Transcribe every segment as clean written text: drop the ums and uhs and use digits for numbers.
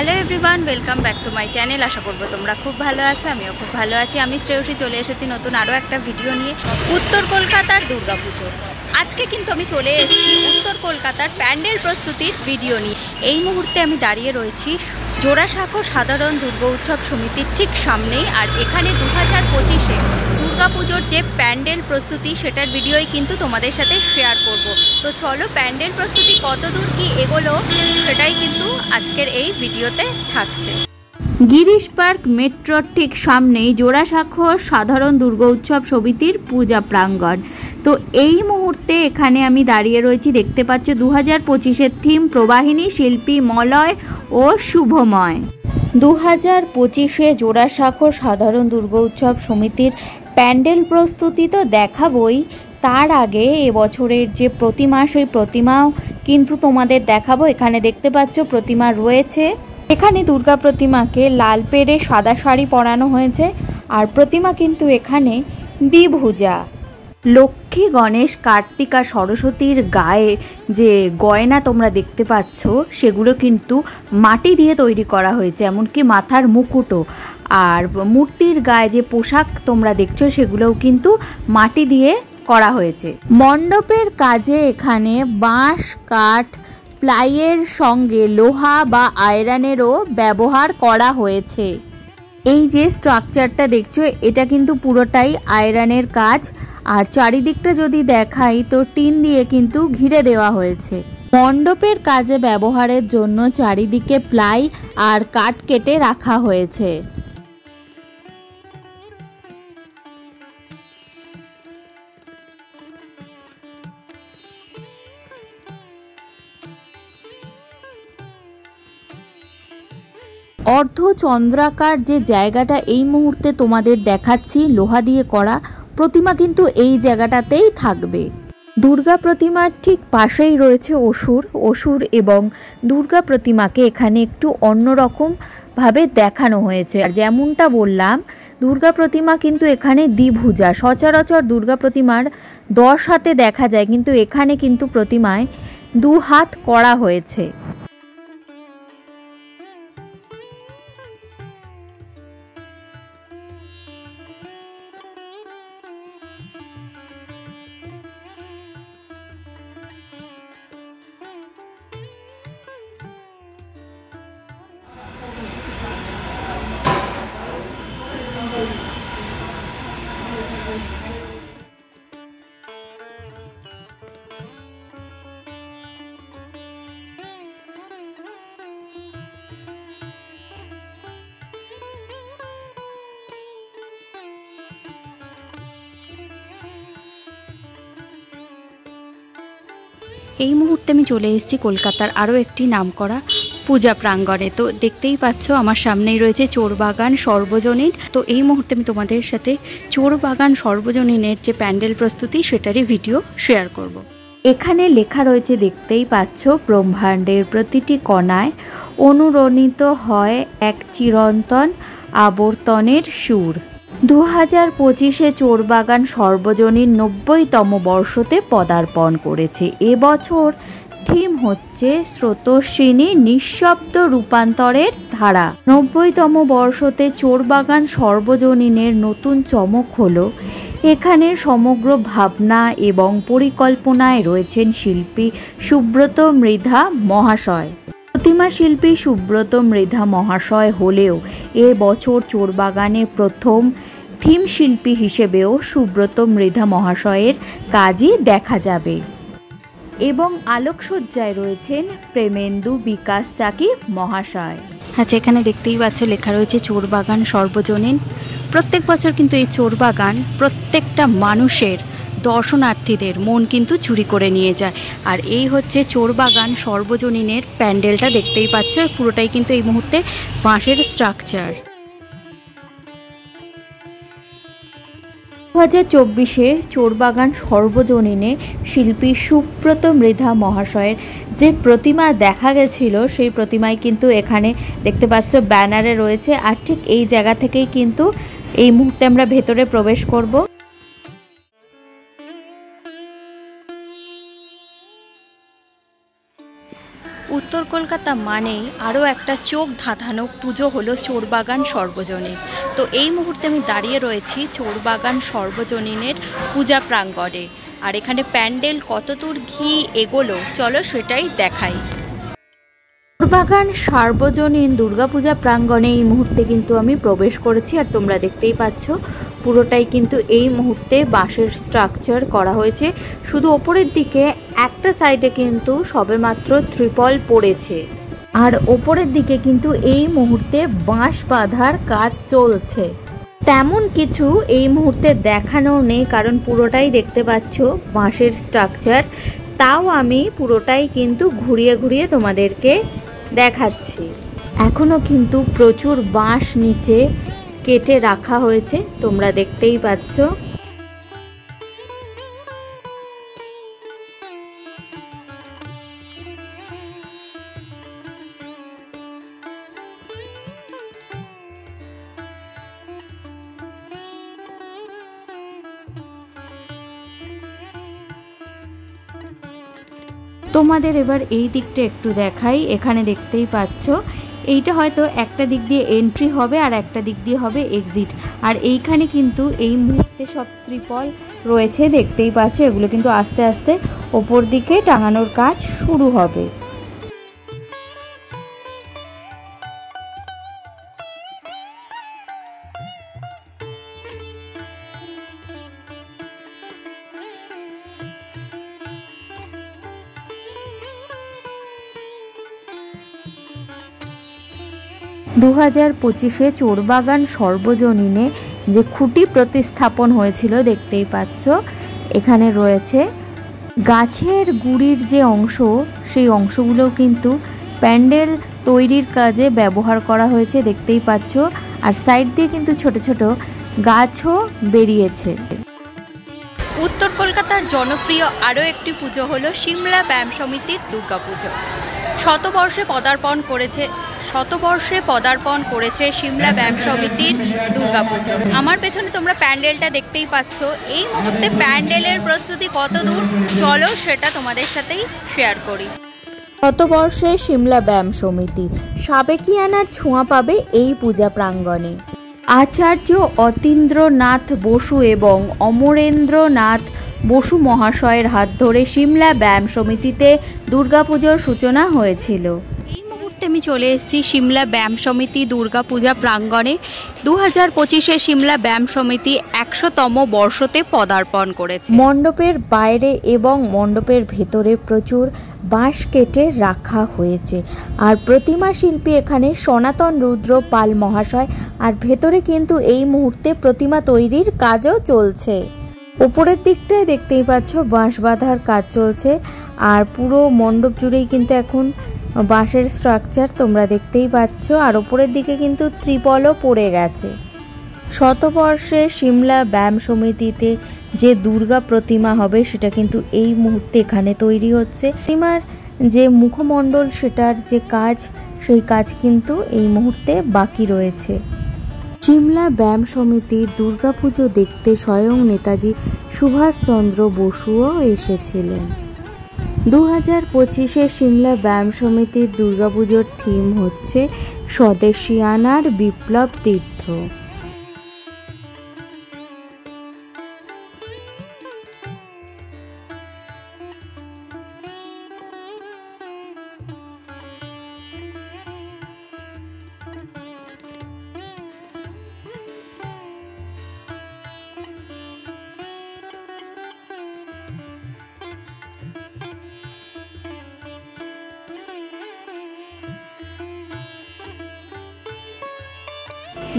Hello everyone, welcome back to my channel. আশা করবো তোমরা খুব ভালো আছো, আমিও খুব ভালো আছি। আমি শ্রেয়সী চলে এসেছি নতুন আরও একটা ভিডিও নিয়ে, উত্তর কলকাতার দুর্গাপুজো। আজকে কিন্তু আমি চলে এসেছি উত্তর কলকাতার প্যান্ডেল প্রস্তুতির ভিডিও নিয়ে। এই মুহূর্তে আমি দাঁড়িয়ে রয়েছি জোড়াসাঁকো সাধারণ দুর্গা উৎসব সমিতির ঠিক সামনেই। আর এখানে 2025-এ দুর্গাপুজোর যে প্যান্ডেল প্রস্তুতি সেটার ভিডিওই কিন্তু তোমাদের সাথে শেয়ার করব। তো চলো, প্যান্ডেল প্রস্তুতি কতদূর কি এগোলো সেটাই কিন্তু আজকের এই ভিডিওতে থাকছে। গিরিশ পার্ক মেট্রোর ঠিক সামনেই জোড়াসাঁকো সাধারণ দুর্গা উৎসব সমিতির পূজা প্রাঙ্গণ। তো এই মুহূর্তে এখানে আমি দাঁড়িয়ে রয়েছি, দেখতে পাচ্ছ 2025-এর থিম প্রবাহিনী, শিল্পী মলয় ও শুভময়। 2025-এ জোড়াসাঁকো সাধারণ দুর্গা উৎসব সমিতির প্যান্ডেল প্রস্তুতি তো দেখাবই, তার আগে এবছরের যে প্রতিমা সেই প্রতিমাও কিন্তু তোমাদের দেখাবো। এখানে দেখতে পাচ্ছ প্রতিমা রয়েছে। এখানে দুর্গা প্রতিমাকে লাল পেড়ে সাদা শাড়ি পরানো হয়েছে, আর প্রতিমা কিন্তু এখানে দ্বিভুজা। লক্ষ্মী, গণেশ, কার্তিকা, সরস্বতীর গায়ে যে গয়না তোমরা দেখতে পাচ্ছ সেগুলো কিন্তু মাটি দিয়ে তৈরি করা হয়েছে, এমনকি মাথার মুকুটও। আর মূর্তির গায়ে যে পোশাক তোমরা দেখছো সেগুলোও কিন্তু মাটি দিয়ে করা হয়েছে। মণ্ডপের কাজে এখানে বাঁশ, কাঠ, প্লাইয়ের সঙ্গে লোহা বা আয়রনেরও ব্যবহার করা হয়েছে। এই যে স্ট্রাকচারটা দেখছো এটা কিন্তু পুরোটাই আয়রনের কাজ। আর চারিদিকটা যদি দেখাই তো টিন দিয়ে কিন্তু ঘিরে দেওয়া হয়েছে। মণ্ডপের কাজে ব্যবহারের জন্য চারিদিকে প্লাই আর কাঠ কেটে রাখা হয়েছে। অর্ধচন্দ্রাকার যে জায়গাটা এই মুহূর্তে তোমাদের দেখাচ্ছি লোহা দিয়ে করা, প্রতিমা কিন্তু এই জায়গাটাতেই থাকবে। দুর্গা প্রতিমার ঠিক পাশেই রয়েছে অসুর এবং দুর্গা প্রতিমাকে এখানে একটু অন্যরকম ভাবে দেখানো হয়েছে। আর যেমনটা বললাম, দুর্গা প্রতিমা কিন্তু এখানে দ্বিভুজা। সচরাচর দুর্গা প্রতিমার 10 হাতে দেখা যায়, কিন্তু এখানে কিন্তু প্রতিমায় 2 হাত করা হয়েছে। এই মুহূর্তে আমি চলে এসেছি কলকাতার আরও একটি নামকরা পূজা প্রাঙ্গণে। তো দেখতেই পাচ্ছ আমার সামনেই রয়েছে চোরবাগান সর্বজনীন। তো এই মুহূর্তে আমি তোমাদের সাথে চোরবাগান সর্বজনীনের যে প্যান্ডেল প্রস্তুতি সেটারই ভিডিও শেয়ার করব। এখানে লেখা রয়েছে, দেখতেই পাচ্ছ, ব্রহ্মাণ্ডের প্রতিটি কণায় অনুরণিত হয় এক চিরন্তন আবর্তনের সুর। 2025-এ চোরবাগান সর্বজনীন 90তম বর্ষতে পদার্পণ করেছে। এবছর থিম হচ্ছে স্রোতস্বিনী নিঃশব্দ রূপান্তরের ধারা। 90তম বর্ষতে চোরবাগান সর্বজনীনের নতুন চমক হলো এখানের সমগ্র ভাবনা এবং পরিকল্পনায় রয়েছেন শিল্পী সুব্রত মৃধা মহাশয়। প্রতিমা শিল্পী সুব্রত মৃধা মহাশয় হলেও এ বছর চোরবাগানে প্রথম থিম শিল্পী হিসেবেও সুব্রত মৃধা মহাশয়ের কাজই দেখা যাবে। এবং আলোকসজ্জায় রয়েছেন প্রেমেন্দু বিকাশ চাকি মহাশয়। আচ্ছা, এখানে দেখতেই পাচ্ছ লেখা রয়েছে চোরবাগান সর্বজনীন। প্রত্যেক বছর কিন্তু এই চোরবাগান প্রত্যেকটা মানুষের, দর্শনার্থীদের মন কিন্তু চুরি করে নিয়ে যায়। আর এই হচ্ছে চোরবাগান সর্বজনীনের প্যান্ডেলটা, দেখতেই পাচ্ছ পুরোটাই কিন্তু এই মুহূর্তে বাঁশের স্ট্রাকচার। 2024-এ চোরবাগান সর্বজনীনে শিল্পী সুব্রত মৃধা মহাশয়ের যে প্রতিমা দেখা গেছিল সেই প্রতিমায় কিন্তু এখানে দেখতে পাচ্ছ ব্যানারে রয়েছে। আর ঠিক এই জায়গা থেকেই কিন্তু এই মুহূর্তে আমরা ভেতরে প্রবেশ করব। উত্তর কলকাতা মানেই আরও একটা চোখ ধাঁধানো পুজো হলো চোরবাগান সর্বজনীন। তো এই মুহূর্তে আমি দাঁড়িয়ে রয়েছি চোরবাগান সর্বজনীনের পূজা প্রাঙ্গণে। আর এখানে প্যান্ডেল কতদূর কি এগোলো চলো সেটাই দেখাই। চোরবাগান সার্বজনীন দুর্গাপূজা প্রাঙ্গণে এই মুহূর্তে কিন্তু আমি প্রবেশ করেছি। আর তোমরা দেখতেই পাচ্ছ পুরোটাই কিন্তু এই মুহূর্তে বাঁশের স্ট্রাকচার করা হয়েছে। শুধু ওপরের দিকে একটা সাইডে কিন্তু সবেমাত্র ত্রিপল পড়েছে, আর ওপরের দিকে কিন্তু এই মুহূর্তে বাঁশ বাঁধার কাজ চলছে। তেমন কিছু এই মুহূর্তে দেখানো নেই, কারণ পুরোটাই দেখতে পাচ্ছ বাঁশের স্ট্রাকচার। তাও আমি পুরোটাই কিন্তু ঘুরিয়ে ঘুরিয়ে তোমাদেরকে দেখাচ্ছি। এখনো কিন্তু প্রচুর বাঁশ নিচে কেটে রাখা হয়েছে, তোমরা দেখতেই পাচ্ছ। তোমাদের এবার এই দিকটা একটু দেখাই। এখানে দেখতেই পাচ্ছ এইটা হয়তো একটা দিক দিয়ে এন্ট্রি হবে আর একটা দিক দিয়ে হবে এক্সিট। আর এইখানে কিন্তু এই মুহূর্তে সব ত্রিপল রয়েছে, দেখতেই পাচ্ছ। এগুলো কিন্তু আস্তে আস্তে ওপর দিকে টাঙানোর কাজ শুরু হবে। 2025-এ চোরবাগান সর্বজনীনে যে খুঁটি প্রতিস্থাপন হয়েছিল দেখতেই পাচ্ছ, এখানে রয়েছে গাছের গুড়ির যে অংশ, সেই অংশগুলো কিন্তু প্যান্ডেল তৈরির কাজে ব্যবহার করা হয়েছে, দেখতেই পাচ্ছ। আর সাইড দিয়ে কিন্তু ছোট ছোট গাছও বেরিয়েছে। উত্তর কলকাতার জনপ্রিয় আরও একটি পুজো হলো সিমলা ব্যায়াম সমিতির দুর্গাপুজো। শতবর্ষে পদার্পণ করেছে সিমলা ব্যায়াম সমিতির দুর্গাপুজো। আমার পেছনে তোমরা প্যান্ডেলটা দেখতেই পাচ্ছ। এই মুহূর্তে প্যান্ডেলের প্রস্তুতি কত দূর চলো সেটা তোমাদের সাথেই শেয়ার করি। শতবর্ষে সিমলা ব্যায়াম সমিতি সাবেকিয়ানার ছোঁয়া পাবে এই পূজা প্রাঙ্গণে। আচার্য অতীন্দ্রনাথ বসু এবং অমরেন্দ্রনাথ বসু মহাশয়ের হাত ধরে সিমলা ব্যায়াম সমিতিতে দুর্গাপুজোর সূচনা হয়েছিল। এই মুহূর্তে আমি চলে এসেছি সিমলা ব্যায়াম সমিতি দুর্গাপূজা প্রাঙ্গণে। 2025-এ সিমলা ব্যায়াম সমিতি 100তম বর্ষতে পদার্পণ করেছে। মণ্ডপের বাইরে এবং মণ্ডপের ভেতরে প্রচুর বাঁশ কেটে রাখা হয়েছে। আর প্রতিমা শিল্পী এখানে সনাতন রুদ্র পাল মহাশয়। আর ভেতরে কিন্তু এই মুহূর্তে প্রতিমা তৈরির কাজও চলছে। উপরের দিকটায় দেখতেই পাচ্ছ বাঁশ বাঁধার কাজ চলছে। আর পুরো মণ্ডপ জুড়েই কিন্তু এখন বাঁশের স্ট্রাকচার তোমরা দেখতেই পাচ্ছ। আর ওপরের দিকে কিন্তু ত্রিপলও পড়ে গেছে। শতবর্ষে সিমলা ব্যায়াম সমিতিতে যে দুর্গা প্রতিমা হবে সেটা কিন্তু এই মুহূর্তে এখানে তৈরি হচ্ছে। প্রতিমার যে মুখমণ্ডল সেটার যে কাজ, সেই কাজ কিন্তু এই মুহূর্তে বাকি রয়েছে। সিমলা ব্যায়াম সমিতির দুর্গাপুজো দেখতে স্বয়ং নেতাজি সুভাষচন্দ্র বসুও এসেছিলেন। 2025-এ সিমলা ব্যায়াম সমিতির দুর্গাপুজোর থিম হচ্ছে স্বদেশিয়ানার বিপ্লব তীর্থ।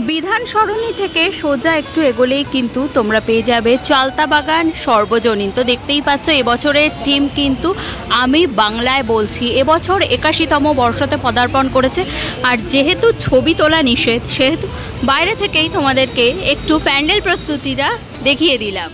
বিধান সরণি থেকে সোজা একটু এগোলেই কিন্তু তোমরা পেয়ে যাবে চালতাবাগান সর্বজনীন। তো দেখতেই পাচ্ছ এবছরের থিম কিন্তু আমি বাংলায় বলছি। এবছর 81তম বর্ষতে পদার্পণ করেছে। আর যেহেতু ছবি তোলা নিষেধ, সেহেতু বাইরে থেকেই তোমাদেরকে একটু প্যান্ডেল প্রস্তুতিটা দেখিয়ে দিলাম।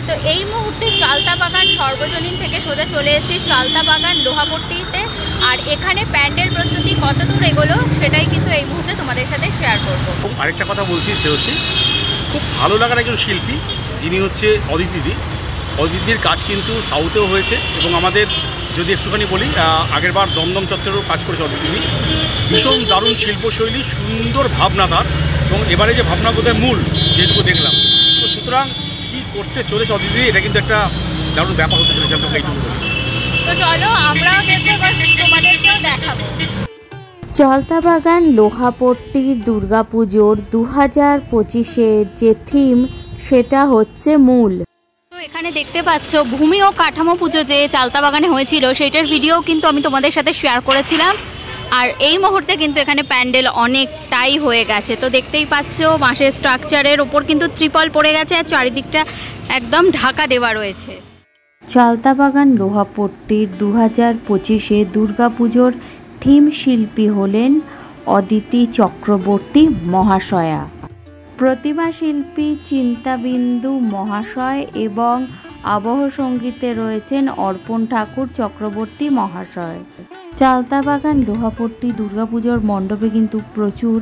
তো এই মুহূর্তে চালতা বাগান সর্বজনীন থেকে সোজা চলে এসেছি চালতা বাগান লোহাপট্টিতে। আর এখানে প্যান্ডেল প্রস্তুতি কত দূর এগোলো সেটাই কিন্তু এই মুহূর্তে তোমাদের সাথে শেয়ার করব। আরেকটা কথা বলছি, শ্রেয়সী, খুব ভালো লাগার একজন শিল্পী যিনি হচ্ছে অদিতিদি। অদিতির কাজ কিন্তু সাউথেও হয়েছে এবং আমাদের যদি একটুখানি বলি, আগের বার দমদম চত্বরেও কাজ করেছে অদিতিদি। ভীষণ দারুণ শিল্পশৈলী, সুন্দর ভাবনা তার, এবং এবারে যে ভাবনা বোধহয় মূল যেটুকু দেখলাম। তো সুতরাং কী করতে চলেছে অদিতি, এটা কিন্তু একটা দারুণ ব্যাপার হতে চলেছে। আমরা এইটুকু বলি, তো চলো আমরাও দেখবো, তোমাদেরকেও দেখাবো। চালতা বাগান লোহাপট্টির দুর্গাপুজোর 2025-এর যে থিম সেটা হচ্ছে মূল। তো এখানে দেখতে পাচ্ছ ভূমি ও কাঠামো পুজো যে চালতা বাগানে হয়েছিল সেটার ভিডিও কিন্তু আমি তোমাদের সাথে শেয়ার করেছিলাম। আর এই মুহূর্তে কিন্তু এখানে প্যান্ডেল অনেকটাই হয়ে গেছে। তো দেখতেই পাচ্ছ বাঁশের স্ট্রাকচারের ওপর কিন্তু ত্রিপল পড়ে গেছে আর চারিদিকটা একদম ঢাকা দেওয়া রয়েছে। চালতা বাগান লোহাপট্টির 2025-এ দুর্গাপুজোর থিম শিল্পী হলেন অদিতি চক্রবর্তী মহাশয়া, প্রতিমা শিল্পী চিন্তাবিন্দু মহাশয় এবং আবহ সঙ্গীতে রয়েছেন অর্পণ ঠাকুর চক্রবর্তী মহাশয়। চালতা বাগান লোহাপট্টি দুর্গাপুজোর মণ্ডপে কিন্তু প্রচুর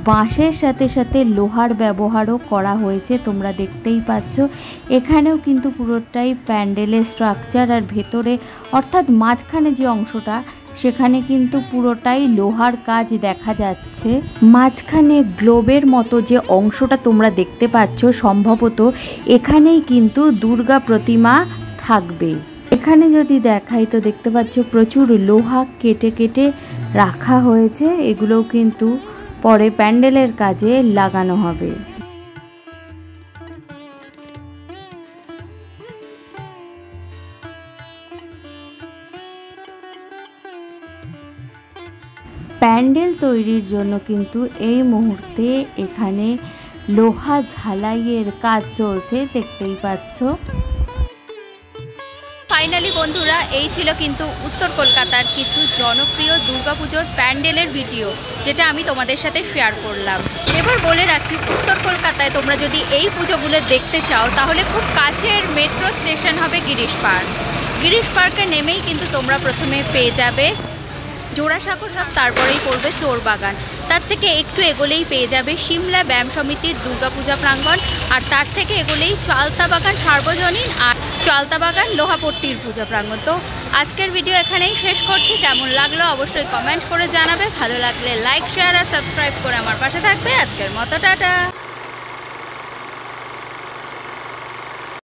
বাঁশের সাথে সাথে লোহার ব্যবহারও করা হয়েছে, তোমরা দেখতেই পাচ্ছ। এখানেও কিন্তু পুরোটাই প্যান্ডেলের স্ট্রাকচার, আর ভেতরে অর্থাৎ মাঝখানে যে অংশটা সেখানে কিন্তু পুরোটাই লোহার কাজ দেখা যাচ্ছে। মাঝখানে গ্লোবের মতো যে অংশটা তোমরা দেখতে পাচ্ছ, সম্ভবত এখানেই কিন্তু দুর্গা প্রতিমা থাকবে। এখানে যদি দেখাই তো দেখতে পাচ্ছ প্রচুর লোহা কেটে কেটে রাখা হয়েছে, এগুলোও কিন্তু পরে প্যান্ডেলের কাজে লাগানো হবে। প্যান্ডেল তৈরির জন্য কিন্তু এই মুহূর্তে এখানে লোহা ঝালাইয়ের কাজ চলছে, দেখতেই পাচ্ছ। ফাইনালি বন্ধুরা, এই ছিল কিন্তু উত্তর কলকাতার কিছু জনপ্রিয় দুর্গাপুজোর প্যান্ডেলের ভিডিও, যেটা আমি তোমাদের সাথে শেয়ার করলাম। এবার বলে রাখি, উত্তর কলকাতায় তোমরা যদি এই পুজোগুলো দেখতে চাও তাহলে খুব কাছের মেট্রো স্টেশন হবে গিরিশ পার্ক। গিরিশ পার্কে নেমেই কিন্তু তোমরা প্রথমে পেয়ে যাবে জোড়াসাঁকো সব, তারপরেই পড়বে চোরবাগান। তার থেকে একটু এগোলেই পেয়ে যাবে সিমলা ব্যায়াম সমিতির দুর্গাপূজা প্রাঙ্গণ, আর তার থেকে এগোলেই চালতা বাগান সার্বজনীন আর চালতা বাগান লোহাপট্টির পূজা প্রাঙ্গণ। তো আজকের ভিডিও এখানেই শেষ করছি। কেমন লাগলো অবশ্যই কমেন্ট করে জানাবে, ভালো লাগলে লাইক শেয়ার আর সাবস্ক্রাইব করে আমার পাশে থাকবে। আজকের মতো টাটা।